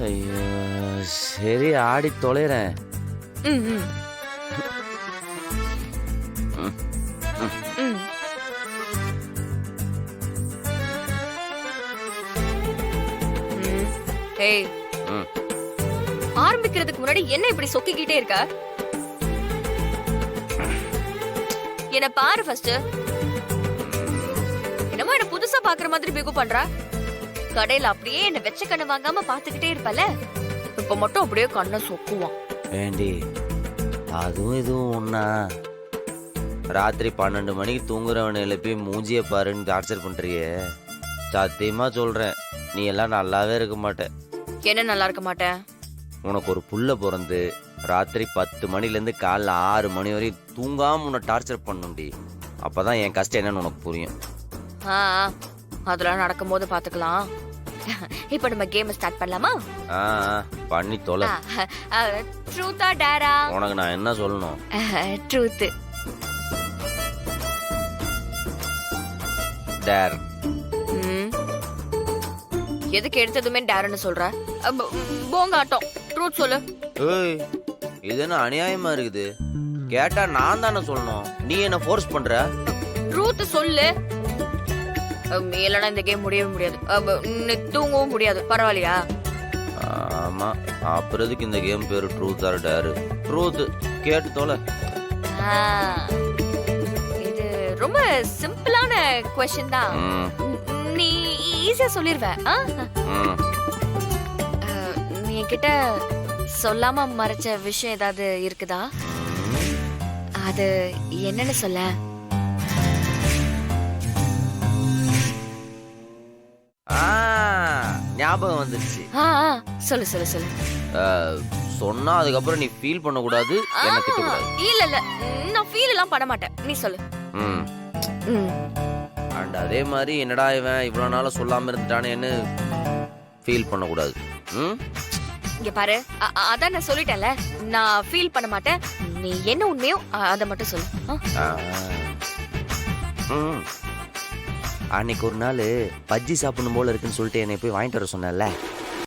ஐயோ சரி ஆடி தொலைறேன். ம், ம், ம், ம். ம். ம். ஏய், ம். ஆரம்பிக்கிறதுக்கு முன்னாடி என்ன இப்படி சொக்கிக்கிட்டே இருக்க? என்ன பாரு ஃபர்ஸ்ட். என்னமோ என்ன புதுசா பாக்குற மாதிரி பிகு பண்ற. கடையில அப்படியே என்ன வெச்ச கண்ணு வாங்காம பாத்துக்கிட்டே இருப்பல, இப்ப மட்டும் அப்படியே கண்ணை சொக்குவான். ஏண்டி அதுவும் இதுவும் ஒண்ணா? ராத்திரி 12 மணிக்கு தூங்குறவனை எழுப்பி மூஞ்சிய பாருன்னு டார்ச்சர் பண்றியே. சத்தியமா சொல்றேன், நீ எல்லாம் நல்லாவே இருக்க மாட்ட. என்ன நல்லா இருக்க மாட்டேன்? உனக்கு ஒரு புள்ள பிறந்து ராத்திரி 10 மணிலேருந்து காலைல 6 மணி வரையும் தூங்காம உன்னை டார்ச்சர் பண்ணுண்டி. அப்பதான் என் கஷ்டம் என்னன்னு உனக்கு புரியும். ஆ, அதெல்லாம் நடக்கும் போது பாத்துக்கலாம். இப்ப நம்ம கேம் ஸ்டார்ட் பண்ணலாமா? ஆ பண்ணி தொலை. ட்ரூத்தா டேரா? உனக்கு நான் என்ன சொல்லணும்? ட்ரூத். டேர். எதுக்கு எடுத்ததுமே டேர்னு சொல்ற? போங்காட்டம். ட்ரூத் சொல்லு. ஏய் இது என்ன அநியாயமா இருக்குது? கேட்டா நான் தானே சொல்லணும், நீ என்ன ஃபோர்ஸ் பண்ற? ட்ரூத் சொல்லு. இல்லைன்னா இந்த கேம் முடியவே முடியாது. நீ தூங்கவும் முடியாது. பரவாயில்லையா? ஆமா, அப்புறதுக்கு இந்த கேம் பேரு ட்ரூத் ஆர் டேர்? ட்ரூத் கேட்டு தொலை. இது ரொம்ப சிம்பிளான क्वेश्चन தான். நீ ஈஸியா சொல்லிருவ. நீ என்கிட்ட சொல்லாம மறைச்ச விஷயம் ஏதாவது இருக்குதா? அது என்னன்னு சொல்ல. ஞாபகம் வந்துருச்சு. சொல்லு சொல்லு சொல்லு. சொன்னா அதுக்கப்புறம் நீ ஃபீல் பண்ண கூடாது, என்ன திட்ட கூடாது. இல்ல இல்ல, நான் ஃபீல் எல்லாம் பண்ண மாட்டேன். நீ சொல்லு. அண்ட் அதே மாதிரி என்னடா இவன் இவ்வளவு நாளா சொல்லாம இருந்துட்டானேன்னு ஃபீல் பண்ண கூடாது. இங்க பாரு, அதான் நான் சொல்லிட்டேன்ல, நான் ஃபீல் பண்ண மாட்டேன். நீ என்ன உண்மையோ அதை மட்டும் சொல்லு. அன்னைக்கு ஒரு நாள் பஜ்ஜி சாப்பிடணும் போல இருக்குன்னு சொல்லிட்டு என்னை போய் வாங்கிட்டு வர சொன்னேன்ல,